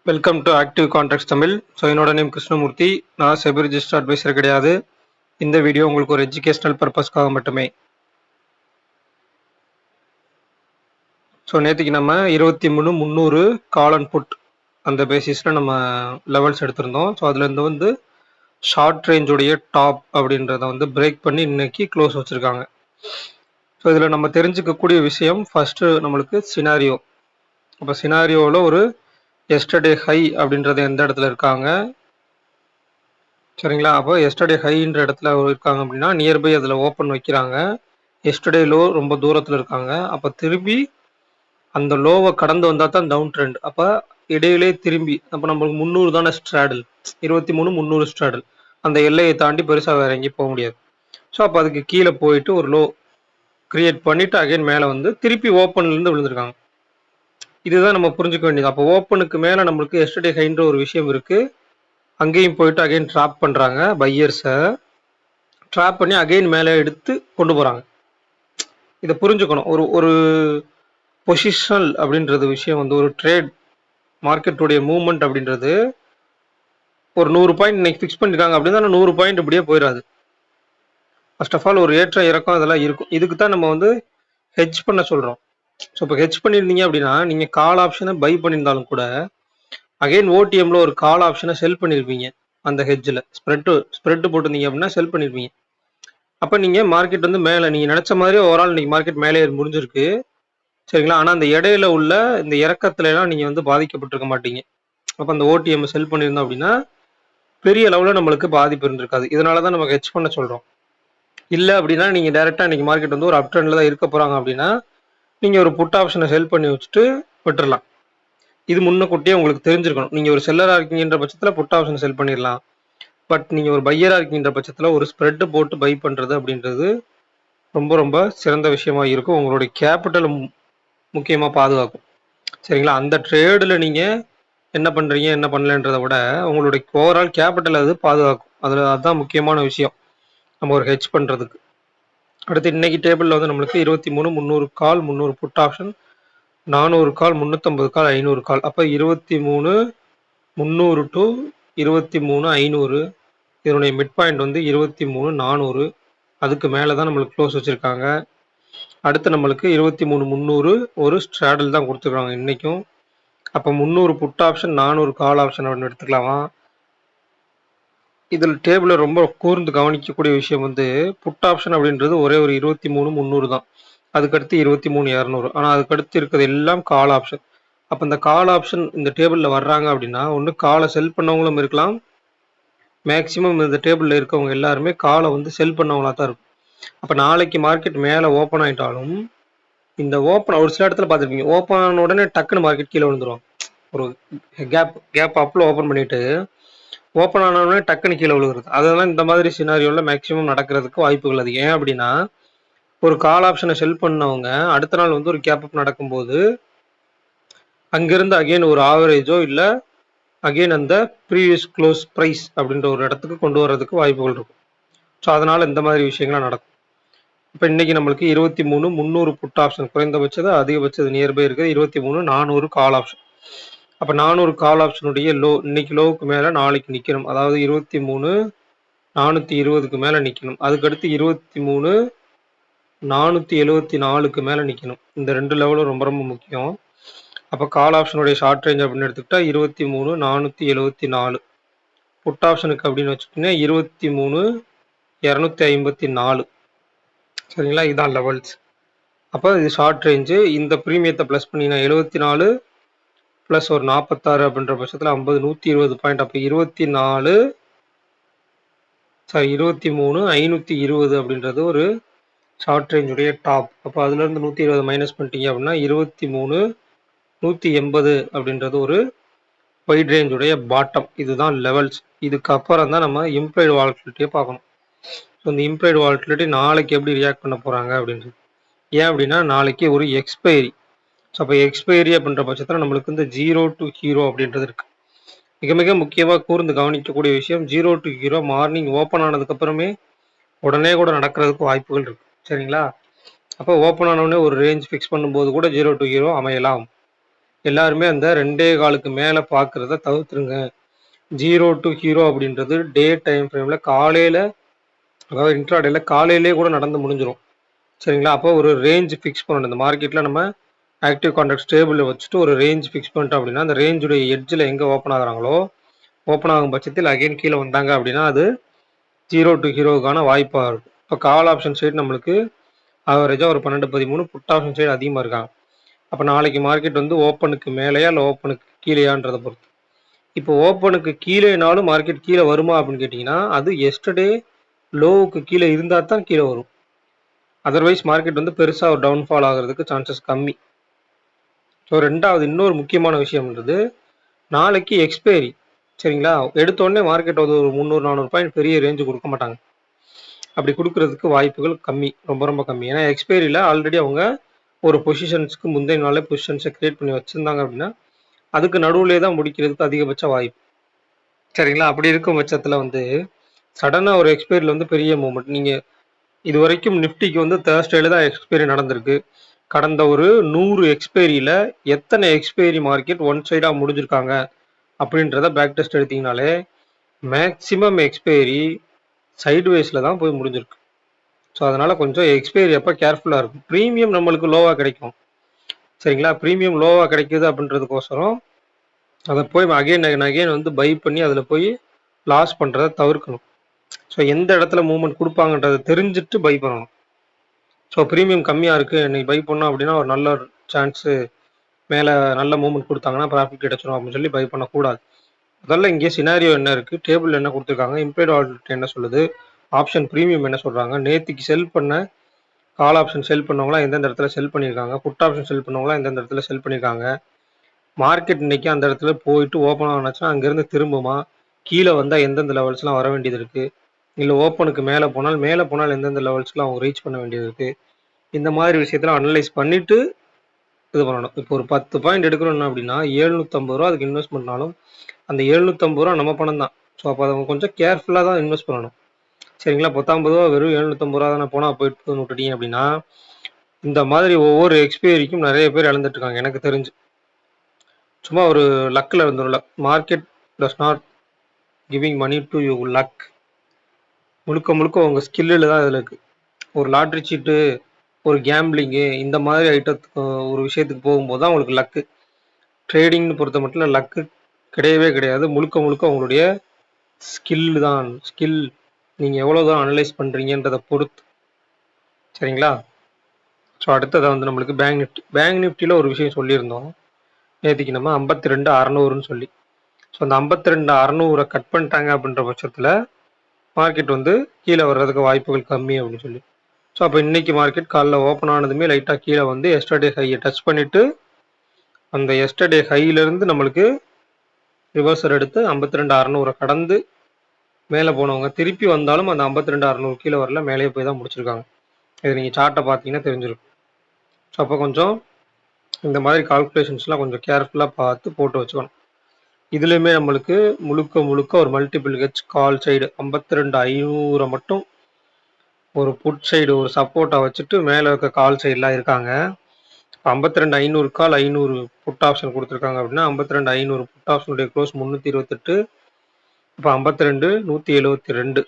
Welcome to active contracts Tamil. So என்னோட name Krishnamurthy. நான் SEBI register advisor கிடையாது. இந்த வீடியோ உங்களுக்கு ஒரு எஜுகேஷனல் பர்பஸ்க்காக மட்டுமே. ஸோ நேற்றுக்கு நம்ம 23,300 கால் அண்ட் புட் அந்த பேசிஸில் நம்ம லெவல்ஸ் எடுத்திருந்தோம். ஸோ அதுலேருந்து வந்து ஷார்ட் ரேஞ்சுடைய டாப் அப்படின்றத வந்து பிரேக் பண்ணி இன்னைக்கு க்ளோஸ் வச்சுருக்காங்க. ஸோ இதில் நம்ம தெரிஞ்சுக்கக்கூடிய விஷயம் ஃபஸ்ட்டு நம்மளுக்கு சினாரியோ. அப்போ சினாரியோவில் ஒரு எஸ்டர்டே ஹை அப்படின்றது எந்த இடத்துல இருக்காங்க, சரிங்களா? அப்போ எஸ்டர்டே ஹைன்ற இடத்துல இருக்காங்க அப்படின்னா நியர்பை அதில் ஓப்பன் வைக்கிறாங்க. எஸ்டர்டே லோ ரொம்ப தூரத்தில் இருக்காங்க. அப்போ திரும்பி அந்த லோவை கடந்து வந்தால் தான் டவுன் ட்ரெண்ட். அப்போ இடையிலே திரும்பி அப்போ நம்மளுக்கு 300 தானே ஸ்ட்ராடல், 23,300 ஸ்ட்ராடல். அந்த எல்லையை தாண்டி பெருசாக வேற எங்கேயும் போக முடியாது. ஸோ அப்போ அதுக்கு கீழே போயிட்டு ஒரு லோ கிரியேட் பண்ணிட்டு அகைன் மேலே வந்து திருப்பி ஓப்பன்லேருந்து விழுந்திருக்காங்க. இதுதான் நம்ம புரிஞ்சுக்க வேண்டியது. அப்போ ஓப்பனுக்கு மேலே நம்மளுக்கு எஸ்டர்டே ஹைன்ற ஒரு விஷயம் இருக்குது. அங்கேயும் போயிட்டு அகைன் ட்ராப் பண்ணுறாங்க. பையர்ஸை ட்ராப் பண்ணி அகைன் மேலே எடுத்து கொண்டு போகிறாங்க. இதை புரிஞ்சுக்கணும். ஒரு ஒரு பொசிஷனல் அப்படின்றது விஷயம் வந்து ஒரு ட்ரேட் மார்க்கெட்டுடைய மூவ்மெண்ட் அப்படின்றது ஒரு 100 பாயிண்ட் இன்னைக்கு ஃபிக்ஸ் பண்ணியிருக்காங்க அப்படின்னா 100 பாயிண்ட் இப்படியே போயிடாது. ஃபர்ஸ்ட் ஆஃப் ஆல் ஒரு ஏற்ற இறக்கம் அதெல்லாம் இருக்கும். இதுக்கு தான் நம்ம வந்து ஹெட்ஜ் பண்ண சொல்கிறோம். ஸோ இப்போ ஹெட்ஜ் பண்ணியிருந்தீங்க அப்படின்னா நீங்கள் கால் ஆப்ஷனை பை பண்ணியிருந்தாலும் கூட அகைன் ஓடிஎம்ல ஒரு கால் ஆப்ஷனை செல் பண்ணியிருப்பீங்க. அந்த ஹெட்ஜில் ஸ்ப்ரெட்டு போட்டிருந்தீங்க அப்படின்னா செல் பண்ணியிருப்பீங்க. அப்போ நீங்கள் மார்க்கெட் வந்து மேலே நீங்கள் நினச்ச மாதிரி ஓவரால் இன்னைக்கு மார்க்கெட் மேலே முடிஞ்சிருக்கு, சரிங்களா? ஆனால் அந்த இடையில உள்ள இந்த இறக்கத்துலலாம் நீங்கள் வந்து பாதிக்கப்பட்டிருக்க மாட்டீங்க. அப்போ அந்த ஓடிஎம் செல் பண்ணியிருந்தோம் அப்படின்னா பெரிய லெவலில் நம்மளுக்கு பாதிப்பு இருந்திருக்காது. இதனால தான் நமக்கு ஹெட்ஜ் பண்ண சொல்கிறோம். இல்லை அப்படின்னா நீங்கள் டேரெக்டாக இன்னைக்கு மார்க்கெட் வந்து ஒரு அப் ட்ரெண்டில் தான் இருக்க போகிறாங்க அப்படின்னா நீங்கள் ஒரு புட் ஆப்ஷனை செல் பண்ணி வச்சுட்டு விட்டுறலாம். இது முன்னக்கூட்டியே உங்களுக்கு தெரிஞ்சிருக்கணும். நீங்கள் ஒரு செல்லராக இருக்கீங்கன்ற பட்சத்தில் புட் ஆப்ஷன் செல் பண்ணிடலாம். பட் நீங்கள் ஒரு பையராக இருக்கீங்கன்ற பட்சத்தில் ஒரு ஸ்ப்ரெட்டு போட்டு பை பண்ணுறது அப்படின்றது ரொம்ப ரொம்ப சிறந்த விஷயமா இருக்கும். உங்களுடைய கேபிட்டல் முக்கியமாக பாதுகாக்கும், சரிங்களா? அந்த ட்ரேடில் நீங்கள் என்ன பண்ணுறீங்க என்ன பண்ணலன்றதை விட உங்களுடைய ஓவரால் கேபிட்டல் அது பாதுகாக்கும். அதுதான் முக்கியமான விஷயம் நம்ம ஒரு ஹெட்ஜ் பண்ணுறதுக்கு. அடுத்து இன்னைக்கு டேபிளில் வந்து நம்மளுக்கு 23,300 கால், 300 புட் ஆப்ஷன், 400 கால், 350 கால், 500 கால். அப்போ 23,300 டு 23,500. இதனுடைய மிட் பாயிண்ட் வந்து 23,400. அதுக்கு மேலே தான் நம்மளுக்கு க்ளோஸ் வச்சுருக்காங்க. அடுத்து நம்மளுக்கு 23,300 ஒரு ஸ்ட்ராடல் தான் கொடுத்துருக்காங்க இன்றைக்கும். அப்போ 300 புட் ஆப்ஷன், 400 கால் ஆப்ஷன் அப்படின்னு எடுத்துக்கலாமா? இதில் டேபிளில் ரொம்ப கூர்ந்து கவனிக்கக்கூடிய விஷயம் வந்து புட் ஆப்ஷன் அப்படின்றது ஒரே ஒரு 23,300 தான். அதுக்கடுத்து 23,200. ஆனால் அதுக்கடுத்து இருக்கிறது எல்லாம் கால் ஆப்ஷன். அப்போ இந்த கால் ஆப்ஷன் இந்த டேபிளில் வர்றாங்க அப்படின்னா ஒன்று காலை செல் பண்ணவங்களும் இருக்கலாம். மேக்சிமம் இந்த டேபிளில் இருக்கவங்க எல்லாருமே காலை வந்து செல் பண்ணவங்களா தான் இருக்கும். அப்போ நாளைக்கு மார்க்கெட் மேலே ஓப்பன் ஆகிட்டாலும் இந்த ஓப்பன் ஒரு சில இடத்துல பார்த்துருப்பீங்க, ஓப்பன் ஆன உடனே டக்குன்னு மார்க்கெட் கீழே விழுந்துரும். ஒரு கேப் அப்பில் ஓப்பன் பண்ணிட்டு ஓப்பன் ஆன உடனே டக்குன்னு கீழே விழுகிறது. அதெல்லாம் இந்த மாதிரி சினாரியோவில் மேக்சிமம் நடக்கிறதுக்கு வாய்ப்புகள் அது. ஏன் அப்படின்னா ஒரு கால் ஆப்ஷனை செல் பண்ணவங்க அடுத்த நாள் வந்து ஒரு கேப் அப் நடக்கும்போது அங்கிருந்து அகைன் ஒரு ஆவரேஜோ இல்லை அகைன் அந்த ப்ரீவியஸ் க்ளோஸ் ப்ரைஸ் அப்படின்ற ஒரு இடத்துக்கு கொண்டு வர்றதுக்கு வாய்ப்புகள் இருக்கும். ஸோ அதனால் இந்த மாதிரி விஷயங்கள்லாம் நடக்கும். இப்போ இன்றைக்கி நம்மளுக்கு 23,300 புட் ஆப்ஷன் குறைந்தபட்சது, அதிகபட்சது நியர்பை இருக்குது 23,400 கால் ஆப்ஷன். அப்போ 400 கால் ஆப்ஷனுடைய லோ இன்னைக்கு லோவுக்கு மேலே நாளைக்கு நிற்கணும். அதாவது 23,420க்கு மேலே நிற்கணும். அதுக்கடுத்து 23,474க்கு மேலே நிற்கணும். இந்த 2 லெவலும் ரொம்ப ரொம்ப முக்கியம். அப்போ கால் ஆப்ஷனுடைய ஷார்ட் ரேஞ்ச் அப்படின்னு எடுத்துக்கிட்டா 23,474. புட் ஆப்ஷனுக்கு அப்படின்னு வச்சுக்கிட்டீங்கன்னா 23,254. சரிங்களா? இதுதான் லெவல்ஸ். அப்போ இது ஷார்ட் ரேஞ்சு. இந்த ப்ரீமியத்தை ப்ளஸ் பண்ணிங்கன்னா 74 ப்ளஸ் ஒரு 46 அப்படின்ற பட்சத்தில் 50, 120 பாயிண்ட். அப்போ 23,520 அப்படின்றது ஒரு ஷார்ட் ரேஞ்சுடைய டாப். அப்போ அதுலேருந்து 120 மைனஸ் பண்ணிட்டீங்க அப்படின்னா 23,180 அப்படின்றது ஒரு வைட் ரேஞ்சுடைய பாட்டம். இதுதான் லெவல்ஸ். இதுக்கப்புறம் தான் நம்ம இம்ப்ளைடு வாலட்டிலிட்டியை பார்க்கணும். ஸோ இந்த இம்ப்ளைடு வாலட்டிலிட்டி நாளைக்கு எப்படி ரியாக்ட் பண்ண போகிறாங்க அப்படின்றது. ஏன் அப்படின்னா நாளைக்கு ஒரு எக்ஸ்பைரி. ஸோ அப்போ எக்ஸ்பைரி அப்படின்ற பட்சத்தில் நம்மளுக்கு இந்த 0 to ஹீரோ அப்படின்றது இருக்குது. மிக மிக முக்கியமாக கூர்ந்து கவனிக்கக்கூடிய விஷயம் 0 to ஹீரோ மார்னிங் ஓப்பன் ஆனதுக்கப்புறமே உடனே கூட நடக்கிறதுக்கு வாய்ப்புகள் இருக்குது, சரிங்களா? அப்போ ஓப்பன் ஆனவுடனே ஒரு ரேஞ்ச் ஃபிக்ஸ் பண்ணும்போது கூட 0 to ஹீரோ அமையலாம். எல்லாருமே அந்த 2.15க்கு மேல பார்க்கறத தவிர்த்துருங்க. 0 டூ ஹீரோ அப்படின்றது டே டைம் ஃப்ரேம்ல காலையில, அதாவது இன்ட்ராடேல காலையிலேயே கூட நடந்து முடிஞ்சிரும். சரிங்களா? அப்போ ஒரு ரேஞ்ச் ஃபிக்ஸ் பண்ணணும். இந்த மார்க்கெட்ல நம்ம ஆக்டிவ் கான்ட்ராக்ட் ஸ்டேபிள்ல வச்சுட்டு ஒரு ரேஞ்ச் ஃபிக்ஸ் பண்ணிட்டோம் அப்படின்னா, அந்த ரேஞ்சுடைய எட்ஜ்ல எங்க ஓப்பன் ஆகுறாங்களோ, ஓப்பன் ஆகும் பட்சத்தில் அகைன் கீழ வந்தாங்க அப்படின்னா, அது 0 டூ ஹீரோவுக்கான வாய்ப்பா இருக்கும். இப்போ கால் ஆப்ஷன் சைடு நம்மளுக்கு ஆவரேஜா ஒரு 12, 13, புட் ஆப்ஷன் சைடு அதிகமா இருக்காங்க. அப்ப நாளைக்கு மார்க்கெட் வந்து ஓப்பனுக்கு மேலயா இல்ல ஓப்பனுக்கு கீழயான்றத பொறுத்து. இப்போ ஓப்பனுக்கு கீழேனாலும் மார்க்கெட் கீழ வருமா அப்படின்னு கேட்டீங்கன்னா, அது எஸ்டர்டே லோவுக்கு கீழ இருந்தா தான் கீழ வரும். அதர்வைஸ் மார்க்கெட் வந்து பெருசா ஒரு டவுன்ஃபால் ஆகுறதுக்கு சான்சஸ் கம்மி. ஸோ 2வது இன்னொரு முக்கியமான விஷயம்ன்றது, நாளைக்கு எக்ஸ்பைரி. சரிங்களா? எடுத்த உடனே மார்க்கெட் வந்து ஒரு 300, 400 பாயிண்ட் பெரிய ரேஞ்ச் குடுக்க மாட்டாங்க. அப்படி குடுக்குறதுக்கு வாய்ப்புகள் கம்மி. ரொம்ப ரொம்ப கம்மி. ஏன்னா எக்ஸ்பைரில ஆல்ரெடி அவங்க ஒரு பொசிஷன்ஸ்க்கு முந்தைய நாளே பொசிஷன்ஸ கிரியேட் பண்ணி வச்சிருந்தாங்க அப்படின்னா, அதுக்கு நடுவுலயே தான் முடிக்கிறதுக்கு அதிகபட்ச வாய்ப்பு. சரிங்களா? அப்படி இருக்கும் பட்சத்துல வந்து, சடனா ஒரு எக்ஸ்பைரில வந்து பெரிய மூவ்மெண்ட். நீங்க இதுவரைக்கும் நிஃப்டிக்கு வந்து தேர்ஸ்டேல தான் எக்ஸ்பைரி நடந்திருக்கு. கடந்த ஒரு 100 எக்ஸ்பைரியில எத்தனை எக்ஸ்பைரி மார்க்கெட் ஒன் சைடா முடிஞ்சிருக்காங்க அப்படின்றத பேக் டெஸ்ட் எடுத்தீங்கனாலே, மேக்ஸிமம் எக்ஸ்பைரி சைட்வேஸ்ல தான் போய் முடிஞ்சிருக்கு. ஸோ அதனால கொஞ்சம் எக்ஸ்பைரி அப்ப கேர்ஃபுல்லா இருக்கும். பிரீமியம் நம்மளுக்கு லோவா கிடைக்கும். சரிங்களா? பிரீமியம் லோவா கிடைக்குது அப்படின்றதுக்கோசரம், அத போய் அகைன் அண்ட் அகைன் வந்து பை பண்ணி அதுல போய் லாஸ் பண்றத தவிர்க்கணும். ஸோ எந்த இடத்துல மூவ்மெண்ட் குடுப்பாங்கன்றத தெரிஞ்சுட்டு பை பண்ணணும். ஸோ பிரீமியம் கம்மியா இருக்கு. இன்னைக்கு பை பண்ணோம் அப்படின்னா, ஒரு நல்ல சான்ஸு மேல நல்ல மூவ்மெண்ட் குடுத்தாங்கன்னா, ப்ராஃபிட் கிடைச்சிரும் அப்படின்னு சொல்லி பை பண்ணக்கூடாது. முதல்ல இங்கே சினாரியோ என்ன இருக்கு? டேபிள்ல என்ன குடுத்துருக்காங்க? இம்ப்ளைட் வாலட்டிலிட்டி என்ன சொல்லுது? ஆப்ஷன் பிரீமியம் என்ன சொல்றாங்க? நேத்திக்கு செல் பண்ண கால் ஆப்ஷன் செல் பண்ணவங்கலாம் எந்தெந்த இடத்துல செல் பண்ணியிருக்காங்க? புட் ஆப்ஷன் செல் பண்ணவங்கலாம் எந்தெந்த இடத்துல செல் பண்ணியிருக்காங்க? மார்க்கெட் இன்னைக்கு அந்த இடத்துல போயிட்டு ஓப்பன் ஆனுச்சுன்னா, அங்கேருந்து திரும்புமா? கீழ வந்தா எந்தெந்த லெவல்ஸ்லாம் வர வேண்டியது இருக்கு? இல்ல ஓப்பனுக்கு மேல போனால் எந்தெந்த லெவல்ஸ்லாம் அவங்க ரீச் பண்ண வேண்டியது இருக்கு? இந்த மாதிரி விஷயத்தலாம் அனலைஸ் பண்ணிட்டு இது பண்ணணும். இப்போ ஒரு 10 பாயிண்ட் எடுக்கிறோம்னா அப்படின்னா, ரூ. 750 அதுக்கு இன்வெஸ்ட் பண்ணாலும், அந்த ரூ. 750 நம்ம பணம் தான். ஸோ அப்ப அத கொஞ்சம் கேர்ஃபுல்லா தான் இன்வெஸ்ட் பண்ணணும். சரிங்களா? ரூ. 19 வெறும் ரூ. 750 தானே போனா போயிட்டுன்னு விட்டுட்டீங்க அப்படின்னா, இந்த மாதிரி ஒவ்வொரு எக்ஸ்பைரிக்கும் நெறைய பேர் இழந்துட்டு இருக்காங்க எனக்கு தெரிஞ்சு. சும்மா ஒரு லக்ல இருந்துரும்ல. Market does not giving money to you luck. முழுக்க முழுக்க உங்க ஸ்கில்லுல தான் இதுல இருக்கு. ஒரு லாட்டரி சீட்டு, ஒரு கேம்பிளிங்கு இந்த மாதிரி ஐட்டத்துக்கு ஒரு விஷயத்துக்கு போகும்போது தான் உங்களுக்கு லக்கு. ட்ரேடிங்னு பொறுத்த மட்டும் லக்கு கிடையவே கிடையாது. முழுக்க முழுக்க உங்களுடைய ஸ்கில் தான். ஸ்கில் நீங்க எவ்வளவு தூரம் அனலைஸ் பண்றீங்கன்றத பொறுத்து. சரிங்களா? ஸோ அடுத்தது வந்து நம்மளுக்கு பேங்க் நிஃப்டி. பேங்க் நிஃப்டில ஒரு விஷயம் சொல்லியிருந்தோம். நேத்திக்கு நம்ம 52,600ன்னு சொல்லி. ஸோ அந்த 52,600 கட் பண்ணிட்டாங்க அப்படின்ற பட்சத்துல மார்க்கெட் வந்து கீழ வர்றதுக்கு வாய்ப்புகள் கம்மி அப்படின்னு சொல்லி. ஸோ அப்போ இன்னைக்கு மார்க்கெட் காலைல ஓப்பன் ஆனதுமே லைட்டாக கீழே வந்து எஸ்டர்டே ஹையை டச் பண்ணிட்டு அந்த எஸ்டர்டே ஹையிலிருந்து நம்மளுக்கு ரிவர்சல் எடுத்து 52,600 கடந்து மேலே போனவங்க திருப்பி வந்தாலும் அந்த 52,600 கீழே வரல, மேலேயே போய் தான் முடிச்சிருக்காங்க. இது நீங்கள் சார்ட்டை பார்த்தீங்கன்னா தெரிஞ்சிருக்கும். ஸோ அப்போ கொஞ்சம் இந்த மாதிரி கால்குலேஷன்ஸ்லாம் கொஞ்சம் கேர்ஃபுல்லாக பார்த்து போட்டு வச்சுக்கணும். இதுலேயுமே நம்மளுக்கு முழுக்க முழுக்க ஒரு மல்டிபிள் ஹெச் கால் சைடு 52,500 மட்டும் ஒரு புட் சைடு ஒரு சப்போர்ட்டா வச்சுட்டு மேலே இருக்க கால் சைட்லாம் இருக்காங்க. 52,500 கால் 500 புட் ஆப்ஷன் கொடுத்துருக்காங்க அப்படின்னா 52,500 புட் ஆப்ஷனுடைய க்ளோஸ் 328. இப்போ 52 172.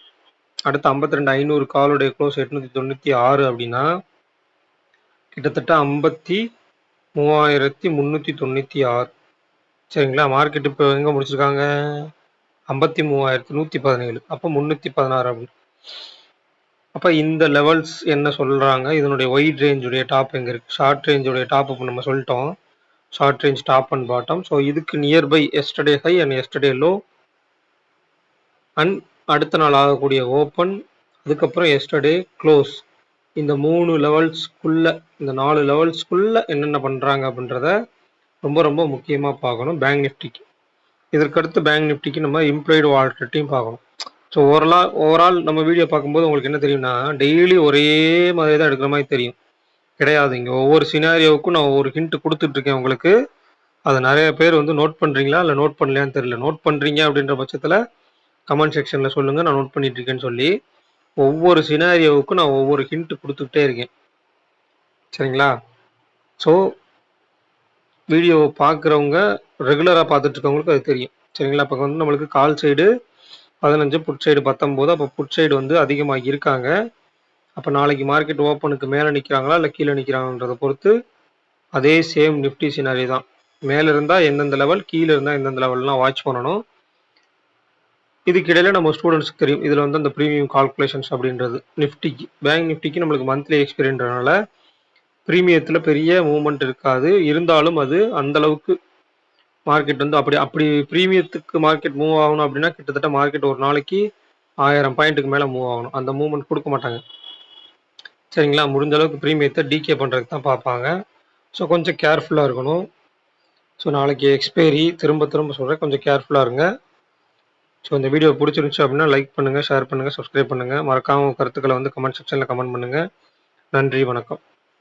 அடுத்து 52,500 காலுடைய க்ளோஸ் 896 அப்படின்னா கிட்டத்தட்ட 53,396. சரிங்களா? மார்க்கெட் இப்போ எங்க முடிச்சிருக்காங்க? 53,117. அப்போ 316 அப்படி. அப்போ இந்த லெவல்ஸ் என்ன சொல்றாங்க? இதனுடைய ஒயிட் ரேஞ்சுடைய டாப் எங்க இருக்கு? ஷார்ட் ரேஞ்சுடைய டாப் இப்போ நம்ம சொல்லிட்டோம். Short range top and bottom. So இதுக்கு nearby yesterday high and yesterday low and அடுத்த நாள் ஆகக்கூடிய ஓப்பன், அதுக்கப்புறம் எஸ்டர்டே க்ளோஸ். இந்த 3 லெவல்ஸ்க்குள்ள, இந்த 4 லெவல்ஸ்க்குள்ள என்னென்ன பண்றாங்க அப்படின்றத ரொம்ப ரொம்ப முக்கியமா பார்க்கணும் பேங்க் நிஃப்டிக்கு. இதற்கடுத்து பேங்க் நிஃப்டிக்கு நம்ம இம்ப்ளாய்டு வாலட்டிலிட்டியும் பார்க்கணும். ஸோ ஓவரால் நம்ம வீடியோ பார்க்கும்போது உங்களுக்கு என்ன தெரியும்னா, டெய்லி ஒரே மாதிரி தான் எடுக்கிற மாதிரி தெரியும். கிடையாது. இங்கே ஒவ்வொரு சினாரியோவுக்கும் நான் ஒவ்வொரு ஹிண்ட் கொடுத்துட்டு இருக்கேன் உங்களுக்கு. அதை நிறைய பேர் வந்து நோட் பண்றீங்களா இல்லை நோட் பண்ணலையான்னு தெரியல. நோட் பண்றீங்க அப்படின்ற பட்சத்தில் கமெண்ட் செக்ஷன்ல சொல்லுங்க, நான் நோட் பண்ணிட்டு இருக்கேன்னு சொல்லி. ஒவ்வொரு சினாரியோவுக்கும் நான் ஒவ்வொரு ஹிண்ட் கொடுத்துக்கிட்டே இருக்கேன். சரிங்களா? ஸோ வீடியோ பார்க்குறவங்க ரெகுலராக பார்த்துட்டு இருக்கவங்களுக்கு அது தெரியும். சரிங்களா? இப்போ வந்து நம்மளுக்கு கால் சைடு 15, புட் சைடு 19. அப்போ புட் சைடு வந்து அதிகமாக இருக்காங்க. அப்போ நாளைக்கு மார்க்கெட் ஓப்பனுக்கு மேலே நிற்கிறாங்களா இல்லை கீழே நிற்கிறாங்கன்றதை பொறுத்து அதே சேம் நிஃப்டி சினாரி தான். மேலே இருந்தால் எந்தெந்த லெவல், கீழே இருந்தால் எந்தெந்த லெவல்லாம் வாட்ச் பண்ணணும். இதுக்கு இடையில நம்ம ஸ்டூடெண்ட்ஸ்க்கு தெரியும். இதில் வந்து அந்த ப்ரீமியம் கால்குலேஷன்ஸ் அப்படின்றது நிஃப்டிக்கு, பேங்க் நிஃப்டிக்கு நம்மளுக்கு மந்த்லி எக்ஸ்பீரியன்றனால ப்ரீமியத்தில் பெரிய மூவ்மெண்ட் இருக்காது. இருந்தாலும் அது அந்த அளவுக்கு மார்க்கெட் வந்து அப்படி அப்படி ப்ரீமியத்துக்கு மார்க்கெட் மூவ் ஆகணும் அப்படின்னா கிட்டத்தட்ட மார்க்கெட் ஒரு நாளைக்கு 1000 பாயிண்ட்டுக்கு மேலே மூவ் ஆகணும். அந்த மூவ்மெண்ட் கொடுக்க மாட்டாங்க. சரிங்களா? முடிஞ்ச அளவுக்கு ப்ரீமியத்தை டிகே பண்ணுறதுக்கு தான் பார்ப்பாங்க. ஸோ கொஞ்சம் கேர்ஃபுல்லாக இருக்கணும். ஸோ நாளைக்கு எக்ஸ்பைரி திரும்ப திரும்ப சொல்கிறேன், கொஞ்சம் கேர்ஃபுல்லாக இருங்க. ஸோ இந்த வீடியோ பிடிச்சிருந்துச்சு அப்படின்னா லைக் பண்ணுங்கள், ஷேர் பண்ணுங்கள், சப்ஸ்கிரைப் பண்ணுங்கள். மறக்காமல் கருத்துக்களை வந்து கமெண்ட் செக்ஷனில் கமெண்ட் பண்ணுங்கள். நன்றி, வணக்கம்.